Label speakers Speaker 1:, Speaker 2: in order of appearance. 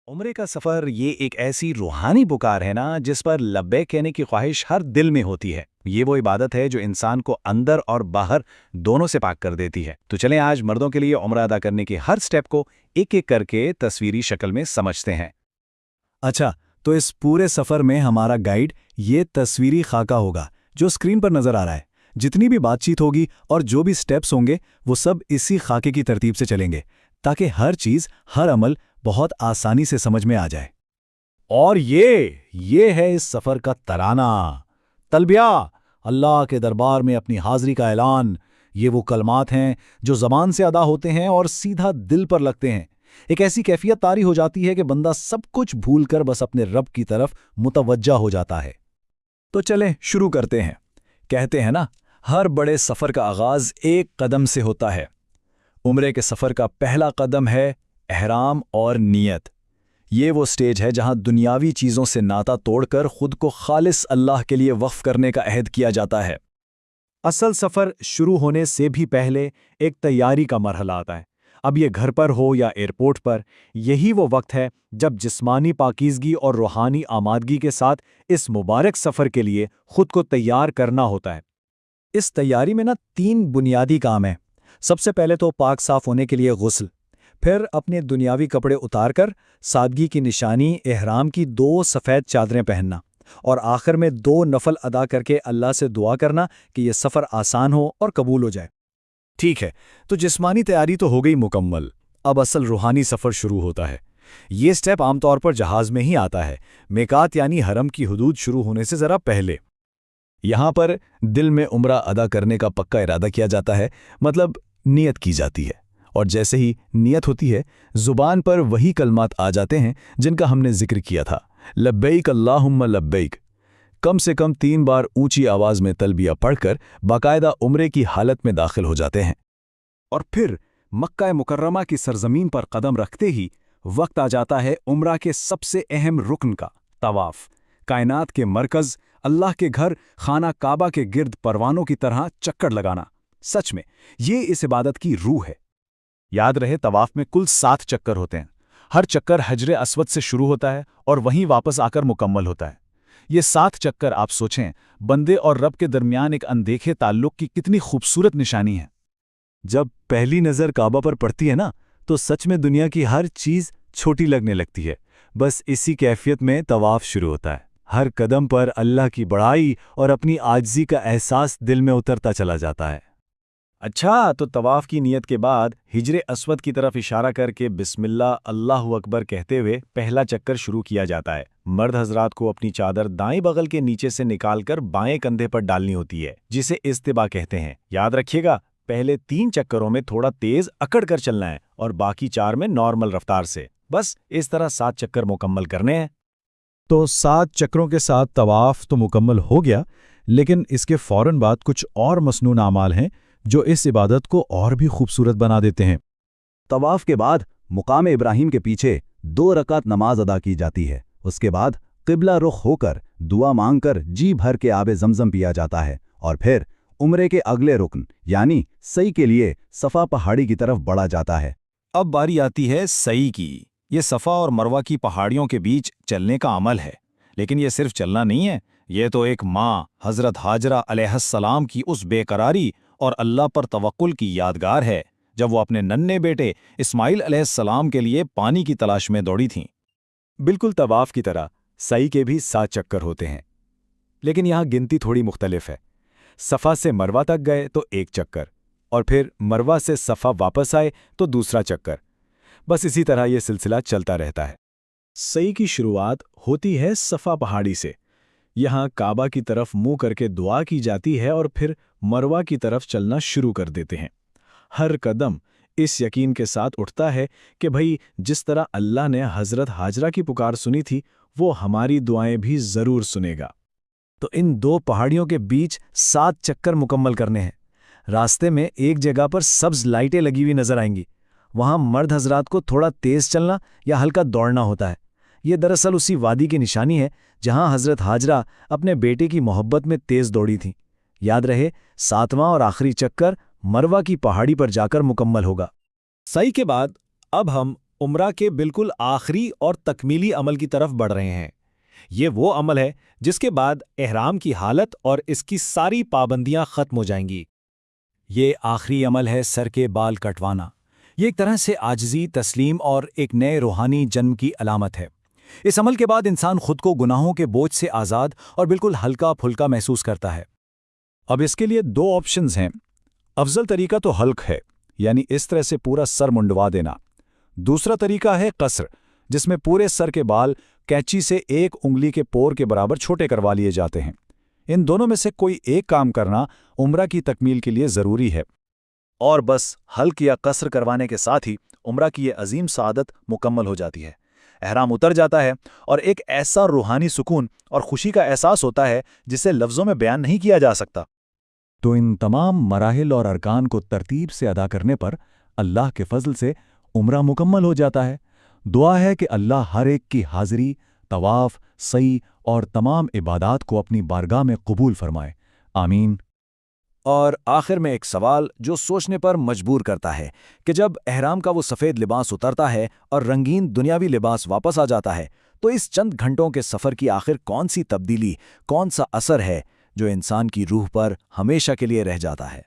Speaker 1: उम्रे का सफ़र ये एक ऐसी रूहानी पुकार है ना जिस पर लब्बैक कहने की ख्वाहिश हर दिल में होती है। ये वो इबादत है जो इंसान को अंदर और बाहर दोनों से पाक कर देती है। तो चलें आज मर्दों के लिए उम्रा अदा करने के हर स्टेप को एक एक करके तस्वीरी शक्ल में समझते हैं।
Speaker 2: अच्छा, तो इस पूरे सफ़र में हमारा गाइड ये तस्वीरी खाका होगा जो स्क्रीन पर नज़र आ रहा है। जितनी भी बातचीत होगी और जो भी स्टेप्स होंगे वो सब इसी खाके की तरतीब से चलेंगे ताकि हर चीज़, हर अमल बहुत आसानी से समझ में आ जाए।
Speaker 3: और ये है इस सफ़र का तराना, तलबिया, अल्लाह के दरबार में अपनी हाज़िरी का ऐलान। ये वो कलमात हैं जो ज़बान से अदा होते हैं और सीधा दिल पर लगते हैं। एक ऐसी कैफियत तारी हो जाती है कि बंदा सब कुछ भूलकर बस अपने रब की तरफ मुतवज्जा हो जाता है।
Speaker 2: तो चलें शुरू करते हैं। कहते हैं ना, हर बड़े सफ़र का आगाज़ एक कदम से होता है। उम्रे के सफ़र का पहला कदम है एहराम और नियत। ये वो स्टेज है जहां दुनियावी चीज़ों से नाता तोड़कर खुद को खालिस अल्लाह के लिए वक्फ करने का अहद किया जाता है।
Speaker 3: असल सफ़र शुरू होने से भी पहले एक तैयारी का मरहला आता है। अब ये घर पर हो या एयरपोर्ट पर, यही वो वक्त है जब जिस्मानी पाकीज़गी और रूहानी आमादगी के साथ इस मुबारक सफ़र के लिए खुद को तैयार करना होता है।
Speaker 2: इस तैयारी में ना 3 बुनियादी काम हैं। सबसे पहले तो पाक साफ होने के लिए गुस्ल, फिर अपने दुनियावी कपड़े उतारकर सादगी की निशानी एहराम की 2 सफ़ेद चादरें पहनना, और आखिर में 2 नफल अदा करके अल्लाह से दुआ करना कि यह सफ़र आसान हो और कबूल हो जाए।
Speaker 3: ठीक है, तो जिस्मानी तैयारी तो हो गई मुकम्मल। अब असल रूहानी सफ़र शुरू होता है। ये स्टेप आमतौर पर जहाज़ में ही आता है, मेकात यानी हरम की हुदूद शुरू होने से ज़रा पहले।
Speaker 2: यहाँ पर दिल में उम्रा अदा करने का पक्का इरादा किया जाता है, मतलब नियत की जाती है। और जैसे ही नियत होती है, ज़ुबान पर वही कलमात आ जाते हैं जिनका हमने जिक्र किया था, लब्बैक अल्लाहुम्मा लब्बैक। कम से कम 3 बार ऊंची आवाज़ में तलबिया पढ़कर बाकायदा उम्रे की हालत में दाखिल हो जाते हैं।
Speaker 3: और फिर मक्का मुकर्रमा की सरजमीन पर कदम रखते ही वक्त आ जाता है उम्रा के सबसे अहम रुकन का, तवाफ। कायनात के मरकज़, अल्लाह के घर खाना काबा के गिर्द परवानों की तरह चक्कर लगाना। सच में ये इस इबादत की रूह है। याद रहे, तवाफ में कुल 7 चक्कर होते हैं। हर चक्कर हजरे अस्वद से शुरू होता है और वहीं वापस आकर मुकम्मल होता है। ये 7 चक्कर, आप सोचें, बंदे और रब के दरमियान एक अनदेखे ताल्लुक की कितनी खूबसूरत निशानी है।
Speaker 2: जब पहली नज़र काबा पर पड़ती है ना, तो सच में दुनिया की हर चीज़ छोटी लगने लगती है। बस इसी कैफियत में तवाफ शुरू होता है। हर कदम पर अल्लाह की बड़ाई और अपनी आजिज़ी का एहसास दिल में उतरता चला जाता है।
Speaker 3: अच्छा, तो तवाफ की नियत के बाद हिजरे अस्वद की तरफ इशारा करके बिस्मिल्लाह अल्लाहु अकबर कहते हुए पहला चक्कर शुरू किया जाता है। मर्द हजरात को अपनी चादर दाएं बगल के नीचे से निकालकर बाएं कंधे पर डालनी होती है, जिसे इस्तिबा कहते हैं। याद रखिएगा, पहले 3 चक्करों में थोड़ा तेज अकड़ कर चलना है और बाकी 4 में नॉर्मल रफ्तार से। बस इस तरह 7 चक्कर मुकम्मल करने हैं।
Speaker 2: तो 7 चक्रों के साथ तवाफ तो मुकम्मल हो गया, लेकिन इसके फ़ौरन बाद कुछ और मसनून आमाल हैं जो इस इबादत को और भी खूबसूरत बना देते हैं।
Speaker 4: तवाफ के बाद मुकाम इब्राहिम के पीछे 2 रकात नमाज अदा की जाती है। उसके बाद क़िबला रुख होकर दुआ मांगकर जी भर के आबे ज़मज़म पिया जाता है और फिर उम्रे के अगले रुकन यानी सई के लिए सफ़ा पहाड़ी की तरफ बढ़ा जाता है।
Speaker 3: अब बारी आती है सई की। ये सफ़ा और मरवा की पहाड़ियों के बीच चलने का अमल है। लेकिन ये सिर्फ चलना नहीं है, ये तो एक माँ हज़रत हाजरा अलैहिस्सलाम की उस बेकरारी और अल्लाह पर तवक्कुल की यादगार है जब वो अपने नन्हे बेटे इस्माइल अलैहिस्सलाम के लिए पानी की तलाश में दौड़ी थीं।
Speaker 2: बिल्कुल तवाफ की तरह सई के भी 7 चक्कर होते हैं, लेकिन यहाँ गिनती थोड़ी मुख्तलिफ है। सफ़ा से मरवा तक गए तो 1 चक्कर, और फिर मरवा से सफ़ा वापस आए तो दूसरा चक्कर। बस इसी तरह ये सिलसिला चलता रहता है।
Speaker 3: सई की शुरुआत होती है सफ़ा पहाड़ी से। यहाँ काबा की तरफ मुंह करके दुआ की जाती है और फिर मरवा की तरफ चलना शुरू कर देते हैं। हर कदम इस यकीन के साथ उठता है कि भाई, जिस तरह अल्लाह ने हज़रत हाजरा की पुकार सुनी थी, वो हमारी दुआएं भी ज़रूर सुनेगा।
Speaker 2: तो इन 2 पहाड़ियों के बीच 7 चक्कर मुकम्मल करने हैं। रास्ते में एक जगह पर सब्ज़ लाइटें लगी हुई नजर आएंगी। वहाँ मर्द हजरात को थोड़ा तेज़ चलना या हल्का दौड़ना होता है। ये दरअसल उसी वादी की निशानी है जहाँ हज़रत हाजरा अपने बेटे की मोहब्बत में तेज़ दौड़ी थीं। याद रहे, 7वां और आखिरी चक्कर मरवा की पहाड़ी पर जाकर मुकम्मल होगा।
Speaker 3: सई के बाद अब हम
Speaker 2: عمرہ کے بالکل آخری اور تکمیلی عمل کی طرف بڑھ رہے ہیں۔ یہ وہ عمل ہے جس کے بعد احرام کی حالت اور اس کی ساری پابندیاں ختم ہو جائیں گی۔
Speaker 3: یہ آخری عمل ہے سر کے بال کٹوانا۔ یہ ایک طرح سے عاجزی، تسلیم اور ایک نئے روحانی جنم کی علامت ہے۔ اس عمل کے بعد انسان خود کو گناہوں کے بوجھ سے آزاد اور بالکل ہلکا پھلکا محسوس کرتا ہے۔
Speaker 2: اب اس کے لیے 2 آپشنز ہیں۔ افضل طریقہ تو حلق ہے، یعنی اس طرح سے پورا سر منڈوا دینا۔ دوسرا طریقہ ہے قصر، جس میں پورے سر کے بال کینچی سے 1 انگلی کے پور کے برابر چھوٹے کروا لیے جاتے ہیں۔ ان دونوں میں سے کوئی ایک کام کرنا عمرہ کی تکمیل کے لیے ضروری ہے۔
Speaker 1: اور بس حلق یا قصر کروانے کے ساتھ ہی عمرہ کی یہ عظیم سعادت مکمل ہو جاتی ہے۔ احرام اتر جاتا ہے اور ایک ایسا روحانی سکون اور خوشی کا احساس ہوتا ہے جسے لفظوں میں بیان نہیں کیا جا سکتا۔
Speaker 2: تو ان تمام مراحل اور ارکان کو ترتیب سے ادا کرنے پر اللہ کے فضل سے عمرہ مکمل ہو جاتا ہے۔ دعا ہے کہ اللہ ہر ایک کی حاضری، طواف، سعی اور تمام عبادات کو اپنی بارگاہ میں قبول فرمائے، آمین۔
Speaker 3: اور آخر میں ایک سوال جو سوچنے پر مجبور کرتا ہے کہ جب احرام کا وہ سفید لباس اترتا ہے اور رنگین دنیاوی لباس واپس آ جاتا ہے تو اس چند گھنٹوں کے سفر کی آخر کون سی تبدیلی، کون سا اثر ہے جو انسان کی روح پر ہمیشہ کے لیے رہ جاتا ہے؟